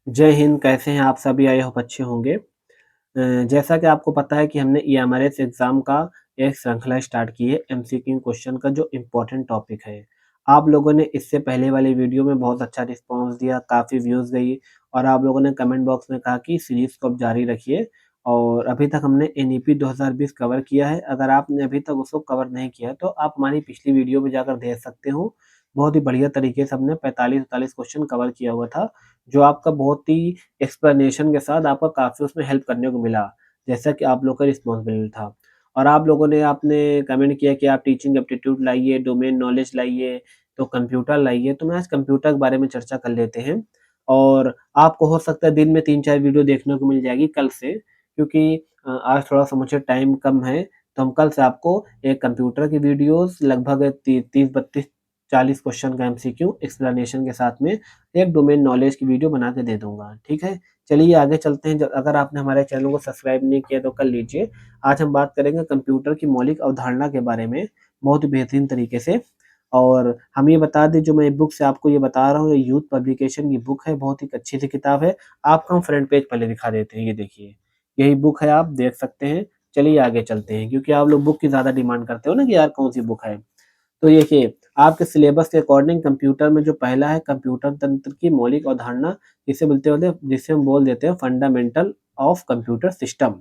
जय हिंद, कैसे हैं आप सभी? आई होप अच्छे होंगे। जैसा कि आपको पता है कि हमने ईएमआरएस एग्ज़ाम का एक श्रृंखला स्टार्ट की है एमसीक्यू क्वेश्चन का जो इम्पोर्टेंट टॉपिक है। आप लोगों ने इससे पहले वाली वीडियो में बहुत अच्छा रिस्पॉन्स दिया, काफ़ी व्यूज़ गई और आप लोगों ने कमेंट बॉक्स में कहा कि सीरीज़ को आप जारी रखिए और अभी तक हमने एनईपी 2020 कवर किया है। अगर आपने अभी तक उसको कवर नहीं किया है, तो आप हमारी पिछली वीडियो में जाकर देख सकते हो। बहुत ही बढ़िया तरीके से हमने 45-45 क्वेश्चन कवर किया हुआ था, जो आपका बहुत ही एक्सप्लेनेशन के साथ आपका काफ़ी उसमें हेल्प करने को मिला, जैसा कि आप लोग का रिस्पॉन्सिबिलिटी था। और आप लोगों ने आपने कमेंट किया कि आप टीचिंग एप्टीट्यूड लाइए, डोमेन नॉलेज लाइए, तो कंप्यूटर लाइए, तो मैं आज कंप्यूटर के बारे में चर्चा कर लेते हैं। और आपको हो सकता है दिन में 3-4 वीडियो देखने को मिल जाएगी कल से, क्योंकि आज थोड़ा-सा मुझे टाइम कम है, तो हम कल से आपको एक कंप्यूटर की वीडियोज़ लगभग 30-32 40 क्वेश्चन का एमसीक्यू एक्सप्लेनेशन के साथ में एक डोमेन नॉलेज की वीडियो बना के दे दूँगा, ठीक है? चलिए आगे चलते हैं। ज अगर आपने हमारे चैनल को सब्सक्राइब नहीं किया तो कर लीजिए। आज हम बात करेंगे कंप्यूटर की मौलिक अवधारणा के बारे में, बहुत ही बेहतरीन तरीके से। और हम ये बता दें, जो मैं बुक से आपको ये बता रहा हूँ, ये यूथ पब्लिकेशन की बुक है, बहुत ही अच्छी सी किताब है। आपको हम फ्रंट पेज पहले दिखा देते हैं, ये देखिए। यही बुक है, आप देख सकते हैं। चलिए आगे चलते हैं, क्योंकि आप लोग बुक की ज़्यादा डिमांड करते हो ना कि यार कौन-सी बुक है। तो देखिए, आपके सिलेबस के अकॉर्डिंग कंप्यूटर में जो पहला है कंप्यूटर तंत्र की मौलिक अवधारणा, जिसे हम बोल देते हैं फंडामेंटल ऑफ कंप्यूटर सिस्टम।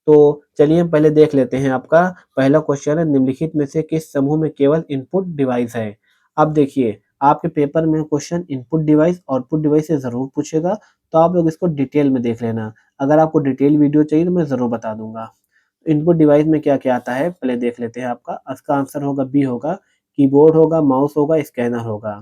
तो चलिए हम पहले देख लेते हैं। आपका पहला क्वेश्चन है, निम्नलिखित में से किस समूह में केवल इनपुट डिवाइस है? अब देखिए, आपके पेपर में question input device, output device से ज़रूर पूछेगा, तो आप लोग इसको डिटेल में देख लेना। अगर आपको डिटेल वीडियो चाहिए तो मैं ज़रूर बता दूँगा। इनपुट डिवाइस में क्या-क्या आता है, पहले देख लेते हैं आपका। इसका आंसर होगा बी होगा, कीबोर्ड होगा, माउस होगा, स्कैनर होगा।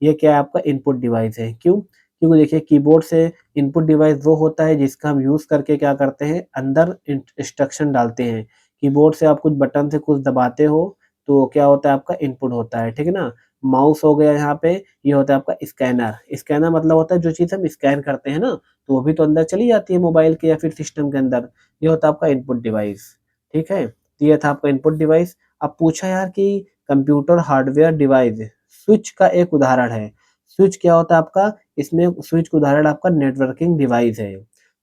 ये क्या है, आपका इनपुट डिवाइस है। क्यों? क्योंकि देखिए कीबोर्ड से इनपुट डिवाइस वो होता है जिसका हम यूज़ करके क्या करते हैं, अंदर इंस्ट्रक्शन डालते हैं। कीबोर्ड से आप कुछ बटन से कुछ दबाते हो, तो क्या होता है, आपका इनपुट होता है, ठीक है ना? माउस हो गया यहाँ पे, ये होता है आपका स्कैनर। स्कैनर मतलब होता है जो चीज़ हम स्कैन करते हैं ना, तो वो भी तो अंदर चली जाती है मोबाइल के या फिर सिस्टम के अंदर। ये होता है आपका इनपुट डिवाइस, ठीक है? तो ये था आपका इनपुट डिवाइस। अब पूछा यार कि कंप्यूटर हार्डवेयर डिवाइस स्विच का एक उदाहरण है। स्विच क्या होता है आपका? इसमें स्विच का उदाहरण आपका नेटवर्किंग डिवाइस है।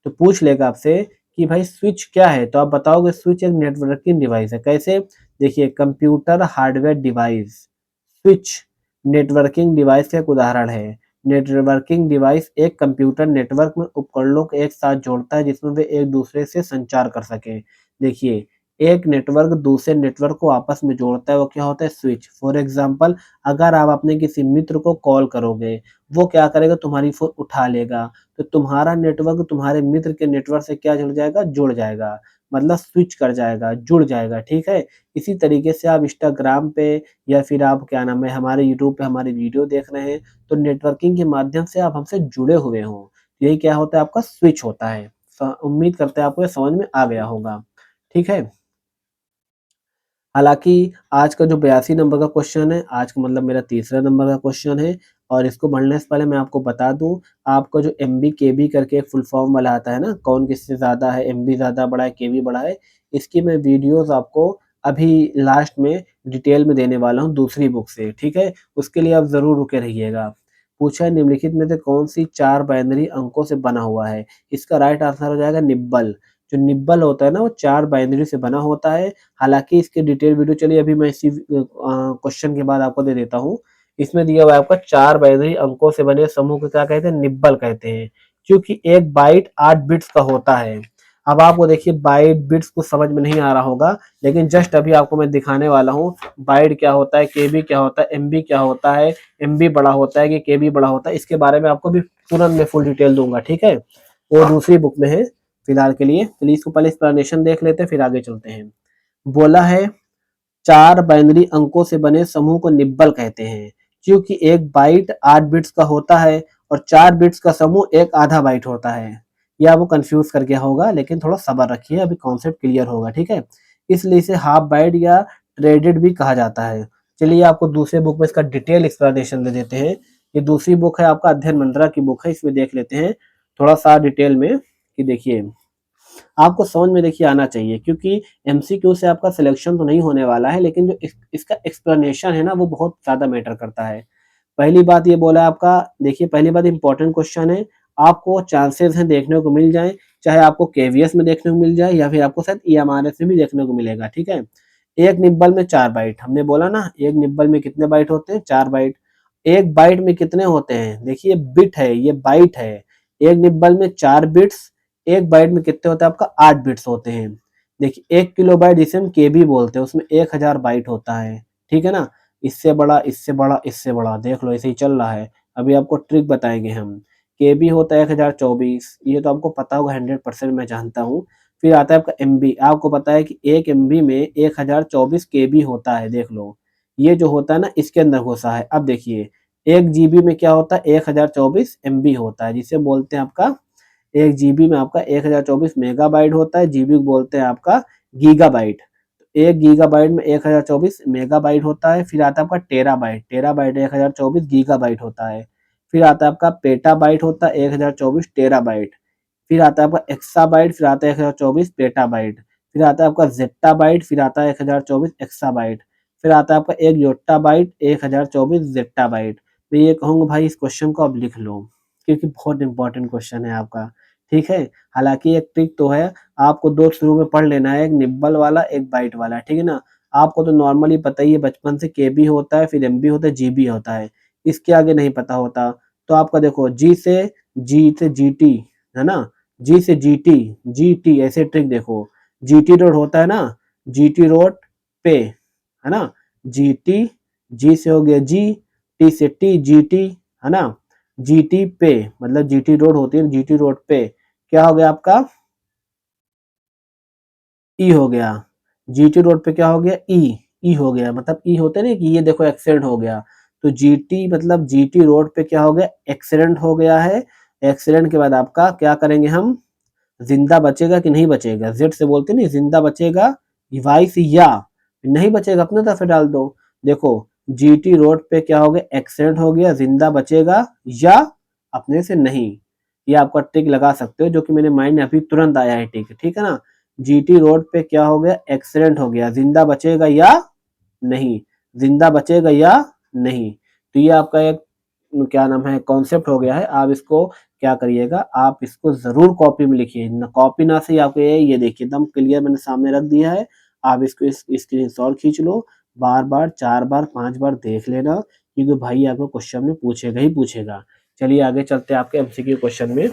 तो पूछ लेगा आपसे कि भाई स्विच क्या है? तो आप बताओगे स्विच एक नेटवर्किंग डिवाइस है। कैसे? देखिए, computer hardware device, switch networking device का एक उदाहरण है। नेटवर्किंग डिवाइस एक कंप्यूटर नेटवर्क में उपकरणों को एक साथ जोड़ता है जिसमें वे एक दूसरे से संचार कर सकें। देखिए, एक नेटवर्क दूसरे नेटवर्क को आपस में जोड़ता है, वो क्या होता है, स्विच। फॉर एग्ज़ाम्पल, अगर आप अपने किसी मित्र को कॉल करोगे, वो क्या करेगा, तुम्हारी फ़ोन उठा लेगा, तो तुम्हारा नेटवर्क तुम्हारे मित्र के नेटवर्क से क्या जुड़ जाएगा, जुड़ जाएगा। मतलब स्विच कर जाएगा, जुड़ जाएगा, ठीक है? इसी तरीके से आप इंस्टाग्राम पे या फिर आप क्या नाम है, हमारे यूट्यूब पे हमारी वीडियो देख रहे हैं, तो नेटवर्किंग के माध्यम से आप हमसे जुड़े हुए हो। यही क्या होता है, आपका स्विच होता है। उम्मीद करते हैं आपको ये समझ में आ गया होगा, ठीक है? हालाँकि आज का जो 82 नंबर का क्वेश्चन है, आज का मतलब मेरा तीसरा नंबर का क्वेश्चन है, और इसको पढ़ने से पहले मैं आपको बता दूँ, आपका जो एमबी, केबी करके एक फुल फॉर्म वाला आता है ना, कौन किससे ज़्यादा है, एमबी ज़्यादा बड़ा है, केबी बड़ा है, इसकी मैं वीडियोज़ आपको अभी लास्ट में डिटेल में देने वाला हूँ दूसरी बुक से, ठीक है? उसके लिए आप ज़रूर रुके रहिएगा। पूछा है, निम्नलिखित में से कौन-सी 4 बाइनरी अंकों से बना हुआ है? इसका राइट आंसर हो जाएगा निब्बल। जो निब्बल होता है ना, वो 4 बाइनरी से बना होता है। हालाँकि इसकी डिटेल वीडियो चलिए अभी मैं इसी क्वेश्चन के बाद आपको दे देता हूँ। इसमें दिया हुआ है आपका 4 बाइनरी अंकों से बने समूह को क्या कहते हैं? निब्बल कहते हैं। क्योंकि 1 बाइट 8 बिट्स का होता है। अब आपको देखिए बाइट, बिट्स कुछ समझ में नहीं आ रहा होगा, लेकिन जस्ट अभी आपको मैं दिखाने वाला हूँ, बाइट क्या होता है, केबी क्या होता है, एमबी क्या होता है, एमबी बड़ा होता है कि केबी बड़ा होता है, इसके बारे में आपको भी तुरंत मैं फुल डिटेल दूँगा, ठीक है? वो दूसरी बुक में है फिलहाल के लिए। चलिए इसको पहले एक्सप्लेनेशन देख लेते हैं, फिर आगे चलते हैं। बोला है, 4 बाइनरी अंकों से बने समूह को निब्बल कहते हैं, क्योंकि 1 बाइट 8 बिट्स का होता है और 4 बिट्स का समूह एक आधा बाइट होता है। ये आपको कंफ्यूज कर गया होगा, लेकिन थोड़ा सब्र रखिए, अभी कॉन्सेप्ट क्लियर होगा, ठीक है? इसलिए इसे हाफ बाइट या ट्रेडेड भी कहा जाता है। चलिए आपको दूसरे बुक में इसका डिटेल एक्सप्लेनेशन दे देते हैं। ये दूसरी बुक है आपका अध्ययन मंत्रा की बुक है, इसमें देख लेते हैं थोड़ा सा डिटेल में कि देखिए आपको समझ में देखिए आना चाहिए, क्योंकि एमसीक्यू से आपका सिलेक्शन तो नहीं होने वाला है, लेकिन जो इसका एक्सप्लेनेशन है ना, वो बहुत ज़्यादा मैटर करता है। पहली बात ये बोला है आपका, देखिए पहली बात इम्पोर्टेंट क्वेश्चन है, आपको चांसेस हैं देखने को मिल जाएँ, चाहे आपको केवीएस में देखने को मिल जाए या फिर आपको शायद ईएमआरएस में भी देखने को मिलेगा, ठीक है? एक निब्बल में 4 बाइट, हमने बोला ना एक निब्बल में कितने बाइट होते हैं? 4 बाइट। एक बाइट में कितने होते हैं? देखिए बिट है, ये बाइट है। एक निब्बल में 4 बिट्स, एक बाइट में कितने होते हैं आपका? 8 बिट्स होते हैं। देखिए 1 किलोबाइट जिसे हम केबी बोलते हैं, उसमें 1000 बाइट होता है, ठीक है ना? इससे बड़ा, इससे बड़ा, इससे बड़ा, देख लो ऐसे ही चल रहा है। अभी आपको ट्रिक बताएँगे हम। केबी होता है 1024, ये तो आपको पता होगा 100% मैं जानता हूँ। फिर आता है आपका एमबी, आपको पता है कि 1 एमबी में 1024 केबी होता है, देख लो। ये जो होता है ना इसके अंदर घुसा है। अब देखिए 1 जीबी में क्या होता है? 1024 एमबी होता है, जिसे बोलते हैं आपका 1 जीबी में आपका 1024 मेगाबाइट होता है, जीबी को बोलते हैं आपका गीगाबाइट। 1 गीगाबाइट में 1024 मेगाबाइट होता है, फिर आता है आपका टेराबाइट, टेराबाइट 1024 गीगाबाइट होता है। फिर आता है आपका पेटाबाइट होता है 1024 टेराबाइट। फिर आता है आपका एक्साबाइट, फिर आता है 1024 पेटाबाइट। फिर आता है आपका ज़ेट्टाबाइट, फिर आता है 1024 एक्साबाइट। फिर आता है आपका 1 योट्टाबाइट, 1024 ज़ेट्टाबाइट। मैं ये कहूँगा भाई इस क्वेश्चन को आप लिख लो, क्योंकि बहुत इंपॉर्टेंट क्वेश्चन है आपका, ठीक है? हालाँकि एक ट्रिक तो है, आपको 2 शुरू में पढ़ लेना है, एक निब्बल वाला, एक बाइट वाला, ठीक है ना? आपको तो नॉर्मली पता ही है बचपन से केबी होता है, फिर एमबी होता है, जीबी होता है। इसके आगे नहीं पता होता। तो आपका देखो जी से जीटी, है ना? जी से जीटी, जीटी ऐसे ट्रिक देखो। जीटी रोड होता है ना? जीटी रोड पे, है ना? जीटी, जी से हो गया जी, टी से टी, जीटी, है ना? जीटी पे मतलब जीटी रोड होती है, जीटी रोड पे क्या हो गया आपका? ई हो गया। जीटी रोड पे क्या हो गया? ई हो गया, मतलब ई होता है ना कि ये देखो एक्सीडेंट हो गया। तो जीटी मतलब जीटी रोड पे क्या हो गया? एक्सीडेंट हो गया है। एक्सीडेंट के बाद आपका क्या करेंगे हम? जिंदा बचेगा कि नहीं बचेगा? जेड से बोलते नहीं जिंदा बचेगा, वाई से या नहीं बचेगा अपने तरफ से डाल दो। देखो जीटी रोड पे क्या हो गया? एक्सीडेंट हो गया, जिंदा बचेगा या अपने से नहीं। ये आपका टिक लगा सकते हो, जो कि मेरे माइंड में अभी तुरंत आया है टिक, ठीक है ना? जीटी रोड पे क्या हो गया? एक्सीडेंट हो गया, जिंदा बचेगा या नहीं, जिंदा बचेगा या नहीं। तो ये आपका एक क्या नाम है कॉन्सेप्ट हो गया है। आप इसको क्या करिएगा, आप इसको ज़रूर कॉपी में लिखिए। न कॉपी ना सही आपको ये देखिए एकदम क्लियर मैंने सामने रख दिया है। आप इसको स्क्रीनशॉट खींच लो, बार-बार 4 बार 5 बार देख लेना, क्योंकि भाई आपको क्वेश्चन में पूछेगा ही पूछेगा। चलिए आगे चलते हैं आपके एमसीक्यू क्वेश्चन में।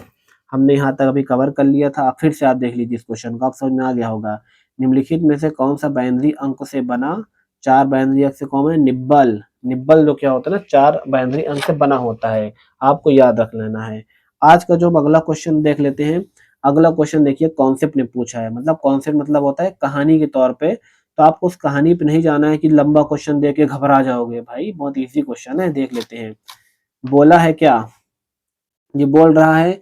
हमने यहाँ तक अभी कवर कर लिया था, अब फिर से आप देख लीजिए इस क्वेश्चन को, आप समझ में आ गया होगा। निम्नलिखित में से कौन-सा बाइनरी अंक से बना 4 बाइनरी अंक से कौन है? निब्बल। निब्बल जो क्या होता है ना 4 बाइनरी अंक से बना होता है, आपको याद रख लेना है। आज का जो हम अगला क्वेश्चन देख लेते हैं। अगला क्वेश्चन देखिए कॉन्सेप्ट ने पूछा है, मतलब कॉन्सेप्ट मतलब होता है कहानी के तौर पे। तो आपको उस कहानी पे नहीं जाना है कि लंबा क्वेश्चन देख के घबरा जाओगे, भाई बहुत ईज़ी क्वेश्चन है, देख लेते हैं। बोला है क्या? ये बोल रहा है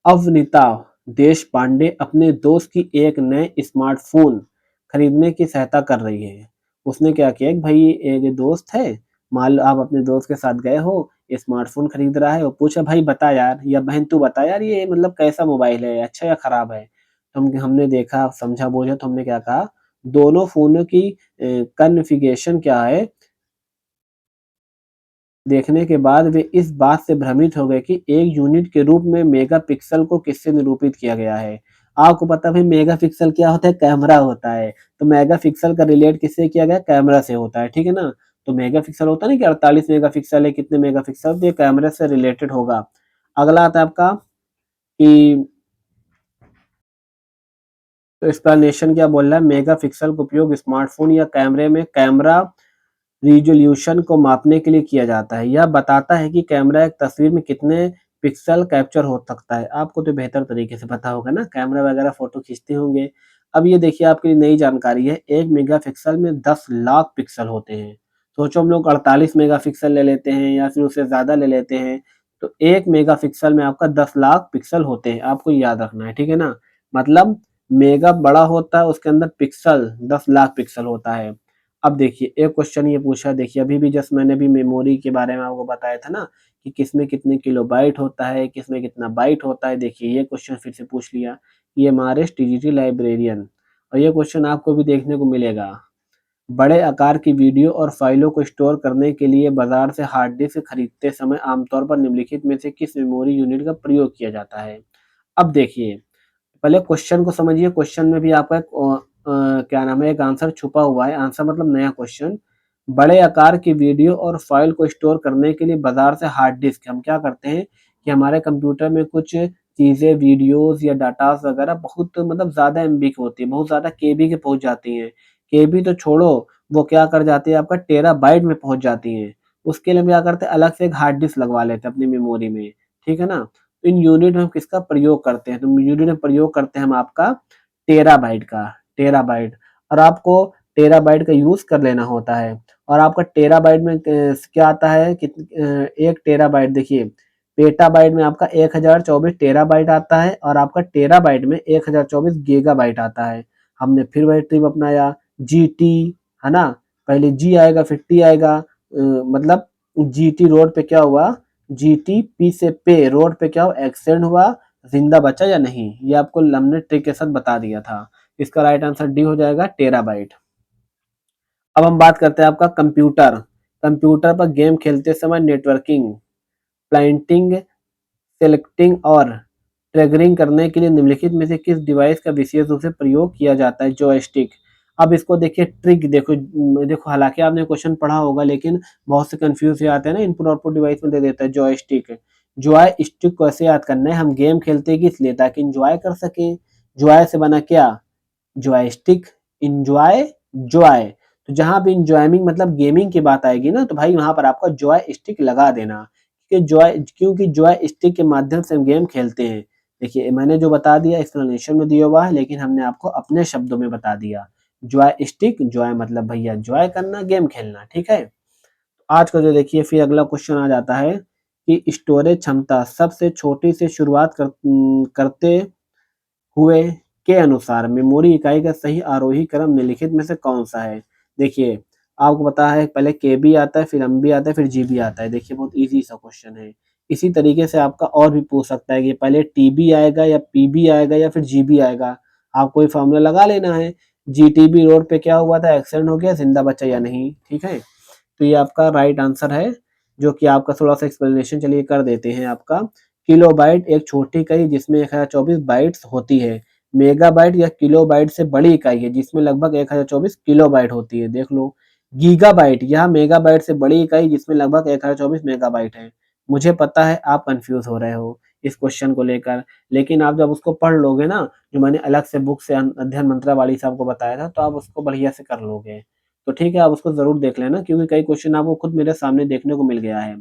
अवनीता देशपांडे अपने दोस्त की एक नए स्मार्टफ़ोन खरीदने की सहायता कर रही है। उसने क्या किया कि भाई एक दोस्त है, मान लो आप अपने दोस्त के साथ गए हो, स्मार्टफ़ोन खरीद रहा है, वो पूछा भाई बता यार या बहन तू बता यार ये मतलब कैसा मोबाइल है, अच्छा या खराब है? तो हमने देखा, समझा, बूझा तो हमने क्या कहा, दोनों फ़ोनों की कॉन्फ़िगरेशन क्या है देखने के बाद वे इस बात से भ्रमित हो गए कि एक यूनिट के रूप में मेगापिक्सल को किससे निरूपित किया गया है। आपको पता है भाई मेगापिक्सल क्या होता है? कैमरा होता है। तो मेगापिक्सल का रिलेट किससे किया गया? कैमरा से होता है, ठीक है ना? तो मेगापिक्सल होता है ना कि 48 मेगापिक्सल है, कितने मेगापिक्सल, तो ये कैमरे से रिलेटेड होगा। अगला आता है आपका कि तो एक्सप्लेनेशन क्या बोल रहा है? मेगापिक्सल का उपयोग स्मार्टफ़ोन या कैमरे में कैमरा रिज़ॉल्यूशन को मापने के लिए किया जाता है। यह बताता है कि कैमरा एक तस्वीर में कितने पिक्सल कैप्चर हो सकता है। आपको तो बेहतर तरीके से पता होगा ना, कैमरा वगैरह फ़ोटो खींचते होंगे। अब ये देखिए आपके लिए नई जानकारी है, 1 मेगापिक्सल में 10 लाख पिक्सल होते हैं। सोचो हम लोग 48 मेगापिक्सल ले लेते हैं या फिर उससे ज़्यादा ले लेते हैं, तो 1 मेगापिक्सल में आपका 10 लाख पिक्सल होते हैं, आपको याद रखना है, ठीक है ना? मतलब मेगा बड़ा होता है, उसके अंदर पिक्सल 10 लाख पिक्सल होता है। अब देखिए एक क्वेश्चन ये पूछा, देखिए अभी भी जस्ट मैंने भी मेमोरी के बारे में आपको बताया था ना कि किसमें कितने किलोबाइट होता है, किसमें कितना बाइट होता है। देखिए ये क्वेश्चन फिर से पूछ लिया, ये एमआरएस टीजीटी लाइब्रेरियन, और ये क्वेश्चन आपको भी देखने को मिलेगा। बड़े आकार की वीडियो और फाइलों को स्टोर करने के लिए बाजार से हार्ड डिस्क खरीदते समय आमतौर पर निम्नलिखित में से किस मेमोरी यूनिट का प्रयोग किया जाता है? अब देखिए, पहले क्वेश्चन को समझिए, क्वेश्चन में भी आपका एक क्या नाम है, एक आंसर छुपा हुआ है। आंसर मतलब नया क्वेश्चन। बड़े आकार की वीडियो और फाइल को स्टोर करने के लिए बाजार से हार्ड डिस्क हम क्या करते हैं कि हमारे कंप्यूटर में कुछ चीज़ें, वीडियोज़ या डाटास वगैरह बहुत मतलब ज़्यादा एमबी की होती है, बहुत ज़्यादा केबी की पहुँच जाती हैं। केबी तो छोड़ो, वो क्या कर जाती है, आपका टेराबाइट में पहुँच जाती हैं। उसके लिए हम क्या करते हैं, अलग से एक हार्ड डिस्क लगवा लेते हैं अपनी मेमोरी में, ठीक है ना? इन यूनिट में हम किसका प्रयोग करते हैं, तो यूनिट में प्रयोग करते हैं हम आपका टेराबाइट का, टेराबाइट। और आपको टेराबाइट का यूज़ कर लेना होता है। और आपका टेराबाइट में क्या आता है, 1 टेराबाइट देखिए, पेटाबाइट में आपका 1024 टेराबाइट आता है और आपका टेराबाइट में 1024 गीगाबाइट आता है। हमने फिर वही ट्रिक अपनाया, जीटी, है ना? पहले जी आएगा फिर टी आएगा, मतलब जीटी रोड पे क्या हुआ, जीटी पी से पे रोड पे क्या हुआ, एक्सीडेंट हुआ, जिंदा बचा या नहीं, ये आपको हमने ट्रिक के साथ बता दिया था। इसका राइट आंसर डी हो जाएगा, टेराबाइट। अब हम बात करते हैं आपका कंप्यूटर। कंप्यूटर पर गेम खेलते समय नेटवर्किंग, प्लांटिंग, सेलेक्टिंग और ट्रिगरिंग करने के लिए निम्नलिखित में से किस डिवाइस का विशेष रूप से प्रयोग किया जाता है? जॉयस्टिक। अब इसको देखिए, ट्रिक देखो, देखो हालांकि आपने क्वेश्चन पढ़ा होगा लेकिन बहुत से कंफ्यूज हो जाते हैं ना, इनपुट आउटपुट डिवाइस में दे देता है जॉयस्टिक। जॉयस्टिक को ऐसे याद करना है, हम गेम खेलते हैं किस लिए, ताकि इंजॉय कर सके। जॉय से बना क्या, जॉयस्टिक, इंजॉय, जॉय। तो जहां भी इंजॉयमिंग मतलब गेमिंग की बात आएगी ना, तो भाई वहां पर आपका जॉय स्टिक लगा देना, क्योंकि जॉय स्टिक के माध्यम से हम गेम खेलते हैं। देखिए मैंने जो बता दिया एक्सप्लेनेशन में दिया हुआ है, लेकिन हमने आपको अपने शब्दों में बता दिया। जॉय स्टिक, जॉय मतलब भैया जॉय करना, गेम खेलना, ठीक है। आज का जो देखिए फिर अगला क्वेश्चन आ जाता है कि स्टोरेज क्षमता सबसे छोटी से शुरुआत करते हुए के अनुसार मेमोरी इकाई का सही आरोही क्रम निम्नलिखित में से कौन-सा है? देखिए, आपको पता है पहले केबी आता है, फिर एमबी आता है, फिर जीबी आता है। देखिए बहुत ईज़ी सा क्वेश्चन है। इसी तरीके से आपका और भी पूछ सकता है कि पहले टीबी आएगा या पीबी आएगा या फिर जीबी आएगा। आपको ये फ़ॉर्मूला लगा लेना है। जीटीबी रोड पे क्या हुआ था, एक्सीडेंट हो गया, ज़िंदा बचा या नहीं, ठीक है? तो ये आपका राइट आंसर है, जो कि आपका थोड़ा-सा एक्सप्लेनेशन चलिए कर देते हैं आपका। किलोबाइट एक छोटी इकाई जिसमें 1024 बाइट्स होती है। मेगाबाइट या किलोबाइट से बड़ी इकाई है जिसमें लगभग 1024 किलोबाइट होती है, देख लो। गीगाबाइट यह मेगाबाइट से बड़ी इकाई जिसमें लगभग 1024 मेगाबाइट है। मुझे पता है आप कन्फ्यूज़ हो रहे हो इस क्वेश्चन को लेकर, लेकिन आप जब उसको पढ़ लोगे ना, जो मैंने अलग से बुक से अध्ययन मंत्रावली से आपको बताया था, तो आप उसको बढ़िया से कर लोगे। तो ठीक है, आप उसको ज़रूर देख लेना, क्योंकि कई क्वेश्चन आपको खुद मेरे सामने देखने को मिल गया है।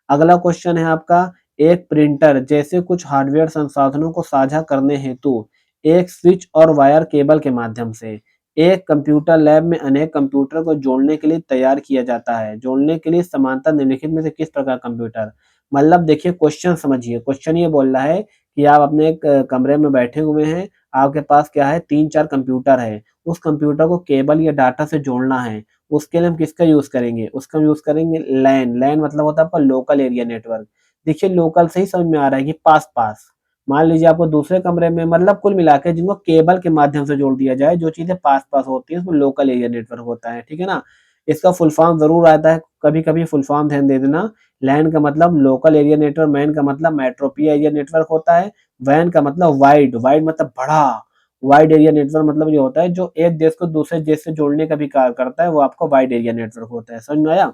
अगला क्वेश्चन है आपका, एक प्रिंटर जैसे कुछ हार्डवेयर संसाधनों को साझा करने हेतु एक स्विच और वायर केबल के माध्यम से एक कंप्यूटर लैब में अनेक कंप्यूटर को जोड़ने के लिए तैयार किया जाता है। जोड़ने के लिए समांतर निम्नलिखित में से किस प्रकार कंप्यूटर, मतलब देखिए क्वेश्चन समझिए, क्वेश्चन ये बोल रहा है कि आप अपने एक कमरे में बैठे हुए हैं, आपके पास क्या है, 3-4 कंप्यूटर है। उस कंप्यूटर को केबल या डाटा से जोड़ना है। उसके लिए हम किसका यूज़ करेंगे? उसका हम यूज़ करेंगे लैन। लैन मतलब होता है आपका लोकल एरिया नेटवर्क। देखिए लोकल से ही समझ में आ रहा है कि पास-पास। मान लीजिए आपको दूसरे कमरे में, मतलब कुल मिला के जिनको केबल के माध्यम से जोड़ दिया जाए, जो चीज़ें पास-पास होती हैं उसमें लोकल एरिया नेटवर्क होता है, ठीक है ना? इसका फुल फॉर्म ज़रूर आता है, कभी-कभी फुल फॉर्म ध्यान दे देना। लैन का मतलब लोकल एरिया नेटवर्क, मैन का मतलब मेट्रोपिया एरिया नेटवर्क होता है, वैन का मतलब वाइड, वाइड मतलब बड़ा। वाइड एरिया नेटवर्क मतलब ये होता है जो एक देश को दूसरे देश से जोड़ने का भी कार्य करता है, वो आपका वाइड एरिया नेटवर्क होता है। समझ में आया?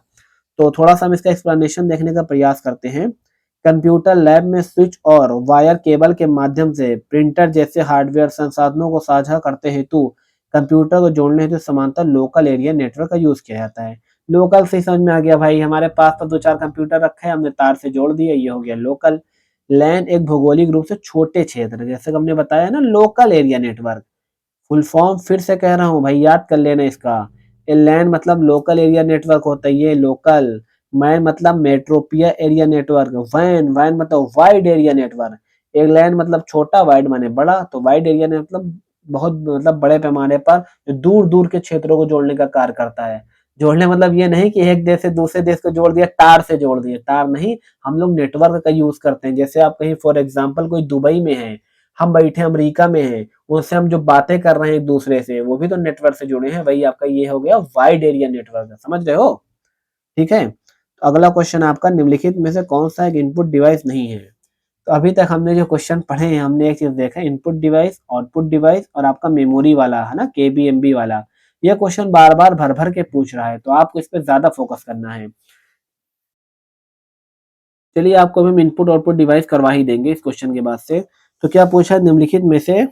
तो थोड़ा-सा हम इसका एक्सप्लेनेशन देखने का प्रयास करते हैं। कंप्यूटर लैब में स्विच और वायर केबल के माध्यम से प्रिंटर जैसे हार्डवेयर संसाधनों को साझा करते हेतु कंप्यूटर को जोड़ने हेतु समांतर लोकल एरिया नेटवर्क का यूज़ किया जाता है। लोकल से ही समझ में आ गया भाई, हमारे पास तो 2-4 कंप्यूटर रखे हैं, हमने तार से जोड़ दिए, ये हो गया लोकल। लैन एक भौगोलिक रूप से छोटे क्षेत्र, जैसे कि हमने बताया ना local area network. Full form फिर से कह रहा हूँ भाई, याद कर लेना इसका। ये लैन मतलब लोकल एरिया नेटवर्क होता है, ये लोकल। मैन मतलब मेट्रोपिया एरिया नेटवर्क। वैन, वैन मतलब वाइड एरिया नेटवर्क। एक लैन मतलब छोटा, वाइड माने बड़ा, तो वाइड एरिया ने मतलब बहुत मतलब बड़े पैमाने पर जो दूर-दूर के क्षेत्रों को जोड़ने का कार्य करता है। जोड़ने मतलब ये नहीं कि एक देश से दूसरे देश को जोड़ दिया, तार से जोड़ दिए, तार नहीं, हम लोग नेटवर्क का यूज़ करते हैं। जैसे आप कहीं फॉर एग्ज़ाम्पल कोई दुबई में हैं, हम बैठे अमेरिका में हैं, उनसे हम जो बातें कर रहे हैं एक दूसरे से, वो भी तो नेटवर्क से जुड़े हैं। वही आपका ये हो गया वाइड एरिया नेटवर्क, समझ रहे हो? ठीक है। तो अगला क्वेश्चन आपका, निम्नलिखित में से कौन सा एक इनपुट डिवाइस नहीं है? तो अभी तक हमने जो क्वेश्चन पढ़े हैं, हमने एक चीज देखा, इनपुट डिवाइस, आउटपुट डिवाइस और आपका मेमोरी वाला है ना, केबी एमबी वाला। ये क्वेश्चन बार बार भर भर के पूछ रहा है, तो आपको इस पे ज्यादा फोकस करना है। चलिए आपको हम इनपुट आउटपुट डिवाइस करवा ही देंगे इस क्वेश्चन के बाद से। तो क्या पूछा, निम्नलिखित में से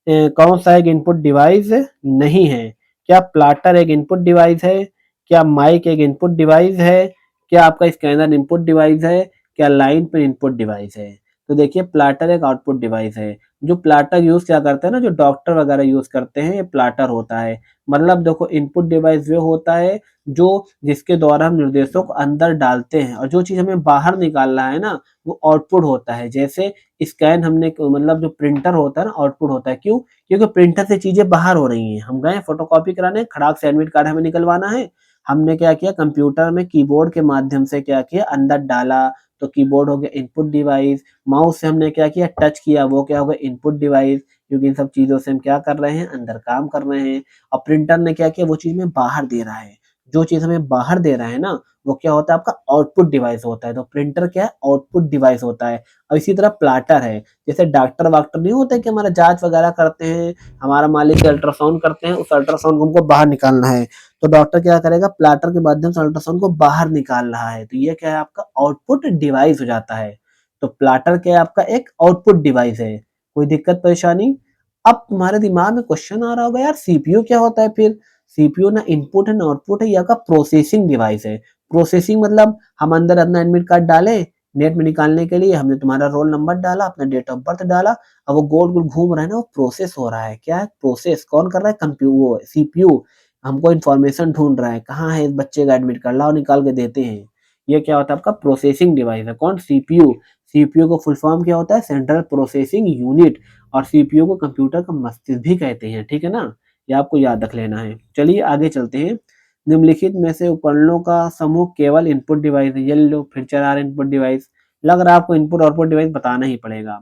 कौन सा एक इनपुट डिवाइस नहीं है? क्या प्लाटर एक इनपुट डिवाइस है? क्या माइक एक इनपुट डिवाइस है? क्या आपका स्कैनर इनपुट डिवाइस है? क्या लाइन पर इनपुट डिवाइस है? तो देखिए प्लाटर एक आउटपुट डिवाइस है। जो प्लाटर यूज क्या करते हैं ना, जो डॉक्टर वगैरह यूज करते हैं, ये प्लाटर होता है। मतलब देखो, इनपुट डिवाइस वो होता है जो जिसके द्वारा हम निर्देशों को अंदर डालते हैं, और जो चीज हमें बाहर निकालना है ना, वो आउटपुट होता है। जैसे स्कैन हमने, मतलब जो प्रिंटर होता है ना, आउटपुट होता है। क्यों? क्योंकि प्रिंटर से चीजें बाहर हो रही हैं। हम गए फोटोकॉपी कराने, खड़ाक से एडमिट कार्ड हमें निकलवाना है, हमने क्या किया, कंप्यूटर में कीबोर्ड के माध्यम से क्या किया, अंदर डाला, तो कीबोर्ड हो गया इनपुट डिवाइस। माउस से हमने क्या किया, टच किया, वो क्या होगा, इनपुट डिवाइस। क्योंकि इन सब चीजों से हम क्या कर रहे हैं, अंदर काम कर रहे हैं। और प्रिंटर ने क्या किया, वो चीज में बाहर दे रहा है। जो चीज हमें बाहर दे रहा है ना, वो क्या होता है, आपका आउटपुट डिवाइस होता है। तो प्रिंटर क्या है, आउटपुट डिवाइस होता है। और इसी तरह प्लाटर है। जैसे डॉक्टर वाक्टर नहीं होते कि हमारा जांच वगैरह करते हैं, हमारा मान लीजिए अल्ट्रासाउंड करते हैं, उस अल्ट्रासाउंड को हमको बाहर निकालना है, तो डॉक्टर क्या करेगा, प्लाटर के माध्यम से अल्ट्रासाउंड को बाहर निकाल रहा है। तो ये क्या है, आपका आउटपुट डिवाइस हो जाता है। तो प्लाटर क्या है, आपका एक आउटपुट डिवाइस है। कोई दिक्कत परेशानी? अब तुम्हारे दिमाग में क्वेश्चन आ रहा होगा, यार सीपीयू क्या होता है फिर? सीपीयू ना इनपुट है ना आउटपुट है, ये आपका प्रोसेसिंग डिवाइस है। प्रोसेसिंग मतलब हम अंदर अपना एडमिट कार्ड डाले, नेट में निकालने के लिए हमने तुम्हारा रोल नंबर डाला, अपना डेट ऑफ बर्थ डाला, अब वो गोल गोल घूम रहा है ना, वो प्रोसेस हो रहा है। क्या है प्रोसेस? कौन कर रहा है? वो सीपीयू हमको इन्फॉर्मेशन ढूंढ रहा है, कहाँ है इस बच्चे का एडमिट कार्ड, लाओ निकाल के देते हैं। ये क्या होता है, आपका प्रोसेसिंग डिवाइस है। कौन? सीपीयू। सीपीयू को फुल फॉर्म क्या होता है, सेंट्रल प्रोसेसिंग यूनिट। और सीपीयू को कंप्यूटर का मस्तिष्क भी कहते हैं, ठीक है ना? ये आपको याद रख लेना है। चलिए आगे चलते हैं। निम्नलिखित में से उपकरणों का समूह केवल इनपुट डिवाइस है। ये लो फिर चला रहे इनपुट डिवाइस। लग रहा है आपको इनपुट आउटपुट डिवाइस बताना ही पड़ेगा।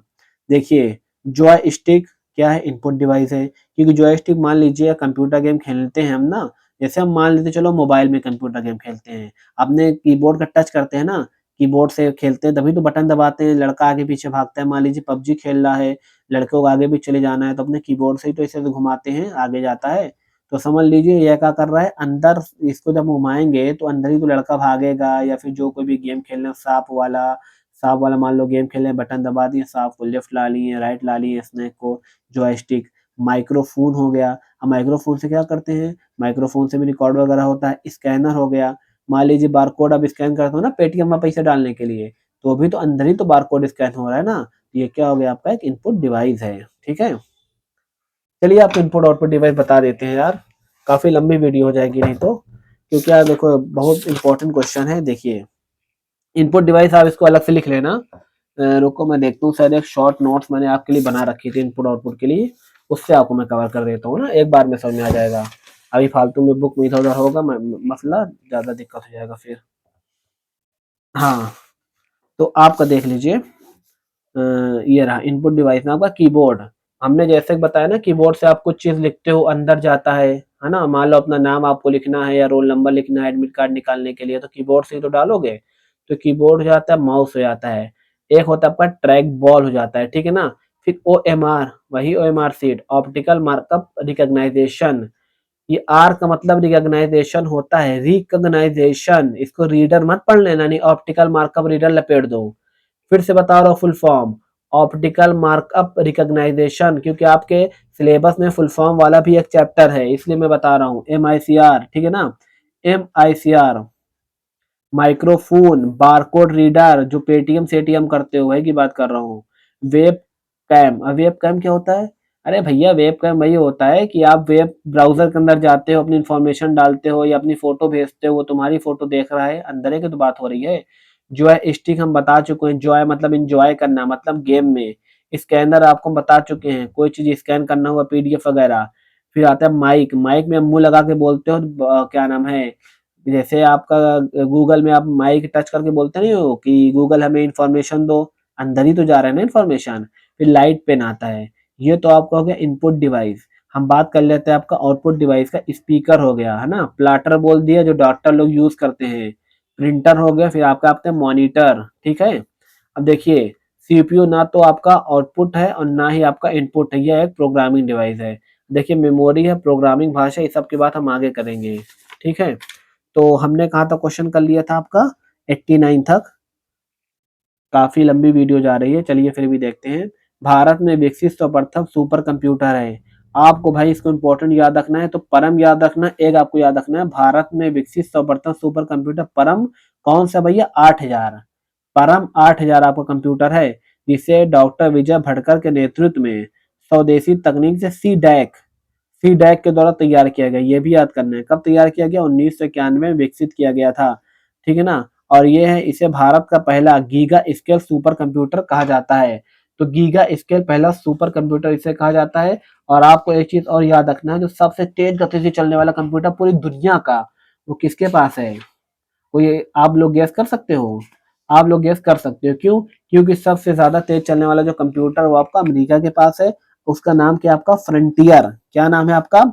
देखिए, जॉय स्टिक क्या है, इनपुट डिवाइस है। क्योंकि जॉय स्टिक, मान लीजिए कंप्यूटर गेम खेलते हैं हम ना, जैसे हम मान लेते चलो मोबाइल में कंप्यूटर गेम खेलते हैं, अपने कीबोर्ड का टच करते हैं ना, कीबोर्ड से खेलते हैं तभी तो बटन दबाते हैं, लड़का आगे पीछे भागता है। मान लीजिए पबजी खेल रहा है, लड़के को आगे भी चले जाना है, तो अपने कीबोर्ड से ही तो इसे घुमाते हैं, आगे जाता है। तो समझ लीजिए यह क्या कर रहा है, अंदर इसको जब घुमाएँगे तो अंदर ही तो लड़का भागेगा, या फिर जो कोई भी गेम खेल रहे हैं साँप वाला मान लो गेम खेल रहे हैं, बटन दबा दिए, साँप को लेफ्ट ला लिए, राइट ला लिए, स्नेक को जॉयस्टिक। माइक्रोफ़ोन हो गया, अब माइक्रोफ़ोन से क्या करते हैं, माइक्रोफ़ोन से भी रिकॉर्ड वगैरह होता है। स्कैनर हो गया, मान लीजिए बारकोड आप स्कैन करते हो ना पेटीएम में पैसे डालने के लिए, तो भी तो अंदर ही तो बारकोड स्कैन हो रहा है ना। ये क्या हो गया, आपका एक इनपुट डिवाइस है, ठीक है? चलिए आपको इनपुट आउटपुट डिवाइस बता देते हैं यार, काफ़ी लंबी वीडियो हो जाएगी नहीं तो, क्योंकि यार देखो बहुत इंपॉर्टेंट क्वेश्चन है। देखिए, इनपुट डिवाइस आप इसको अलग से लिख लेना। रुको मैं देखता हूँ, शायद एक शॉर्ट नोट्स मैंने आपके लिए बना रखी थी इनपुट आउटपुट के लिए, उससे आपको मैं कवर कर देता हूँ ना, एक बार में समझ में आ जाएगा। अभी फालतू में बुक में इधर-उधर होगा मसला, ज़्यादा दिक्कत हो जाएगा फिर। हाँ, तो आपका देख लीजिए, ये रहा इनपुट डिवाइस में आपका कीबोर्ड। हमने जैसे बताया ना, कीबोर्ड से आप कुछ चीज़ लिखते हो, अंदर जाता है ना? मान लो अपना नाम आपको लिखना है या रोल नंबर लिखना है एडमिट कार्ड निकालने के लिए, तो कीबोर्ड से ही तो डालोगे। तो कीबोर्ड हो जाता है, माउस हो जाता है। एक होता है आपका ट्रैक बॉल हो जाता है, ठीक है ना? फिर ओएमआर, वही OMR sheet, optical markup recognization. ये आर का मतलब रिकॉग्नाइजेशन होता है, रिकॉग्नाइजेशन। इसको रीडर मत पढ़ लेना, नहीं ऑप्टिकल मार्कअप रीडर लपेट दो। फिर से बता रहा हूँ full form, optical markup recognization, क्योंकि आपके सिलेबस में फुल फॉर्म वाला भी एक चैप्टर है, इसलिए मैं बता रहा हूँ। MICR, ठीक है ना? MICR, माइक्रोफोन, बारकोड रीडर, जो पेटीएम से एटीएम करते हो वही की बात कर रहा हूँ। वेब कैम, अब वेब कैम क्या होता है? अरे भैया वेब कैम वही होता है कि आप वेब ब्राउजर के अंदर जाते हो, अपनी इंफॉर्मेशन डालते हो या अपनी फोटो भेजते हो, वो तुम्हारी फोटो देख रहा है, अंदर की तो बात हो रही है। जॉय स्टिक हम बता चुके हैं, जॉय मतलब इंजॉय करना, मतलब गेम में। स्कैनर आपको बता चुके हैं, कोई चीज स्कैन करना हुआ पीडीएफ वगैरह। फिर आता है माइक, माइक में मुंह लगा के बोलते हो, क्या नाम है, जैसे आपका गूगल में आप माइक टच करके बोलते नहीं हो कि गूगल हमें इन्फॉर्मेशन दो, अंदर ही तो जा रहा है ना इन्फॉर्मेशन। फिर लाइट पेन आता है। ये तो आपका हो गया इनपुट डिवाइस। हम बात कर लेते हैं आपका आउटपुट डिवाइस का। स्पीकर हो गया, है ना, प्लाटर बोल दिया जो डॉक्टर लोग यूज करते हैं, प्रिंटर हो गया, फिर आपका आपका मॉनिटर, ठीक है। अब देखिए, सीपीयू ना तो आपका आउटपुट है और ना ही आपका इनपुट है, यह एक प्रोग्रामिंग डिवाइस है। देखिए, मेमोरी है, प्रोग्रामिंग भाषा, ये सब की बात हम आगे करेंगे, ठीक है। तो हमने कहाँ तक क्वेश्चन कर लिया था आपका 89 तक। काफी लंबी वीडियो जा रही है, चलिए फिर भी देखते हैं। भारत में विकसित सर्वप्रथम सुपर कंप्यूटर है। आपको भाई इसको इंपॉर्टेंट याद रखना है, तो परम याद रखना, एक आपको याद रखना है, भारत में विकसित सर्वप्रथम सुपर कंप्यूटर परम कौन सा भैया? 8000। परम 8000 आपका कंप्यूटर है, जिसे डॉक्टर विजय भटकर के नेतृत्व में स्वदेशी तकनीक से सी डैक के द्वारा तैयार किया गया। ये भी याद करना है, कब तैयार किया गया? 1991 में विकसित किया गया था, ठीक है ना। और ये है, इसे भारत का पहला गीगा स्केल सुपर कंप्यूटर कहा जाता है। तो गीगा स्केल पहला सुपर कंप्यूटर इसे कहा जाता है। और आपको एक चीज और याद रखना है, जो सबसे तेज गति से चलने वाला कंप्यूटर पूरी दुनिया का, वो किसके पास है? कोई आप लोग गैस कर सकते हो? आप लोग गैस कर सकते हो, क्यों? क्योंकि सबसे ज्यादा तेज चलने वाला जो कंप्यूटर वो आपका अमेरिका के पास है। उसका नाम क्या? आपका फ्रंटियर। क्या नाम है आपका?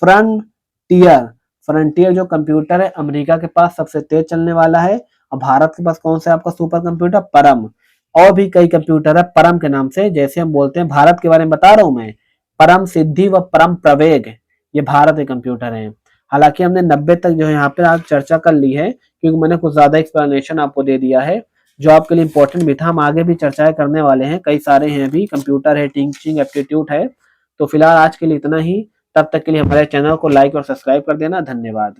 फ्रंटियर। फ्रंटियर जो कंप्यूटर है अमेरिका के पास सबसे तेज चलने वाला है। और भारत के पास कौन सा है आपका सुपर कंप्यूटर? परम। और भी कई कंप्यूटर है परम के नाम से, जैसे हम बोलते हैं, भारत के बारे में बता रहा हूं मैं, परम सिद्धि व परम प्रवेग, ये भारत के कंप्यूटर हैं। हालांकि हमने 90 तक जो है यहाँ पे आज चर्चा कर ली है, क्योंकि मैंने कुछ ज्यादा एक्सप्लेनेशन आपको दे दिया है, जो आपके लिए इंपॉर्टेंट भी था। हम आगे भी चर्चाएं करने वाले हैं, कई सारे हैं अभी, कंप्यूटर है, टीचिंग एप्टीट्यूड है। तो फिलहाल आज के लिए इतना ही। तब तक के लिए हमारे चैनल को लाइक और सब्सक्राइब कर देना। धन्यवाद।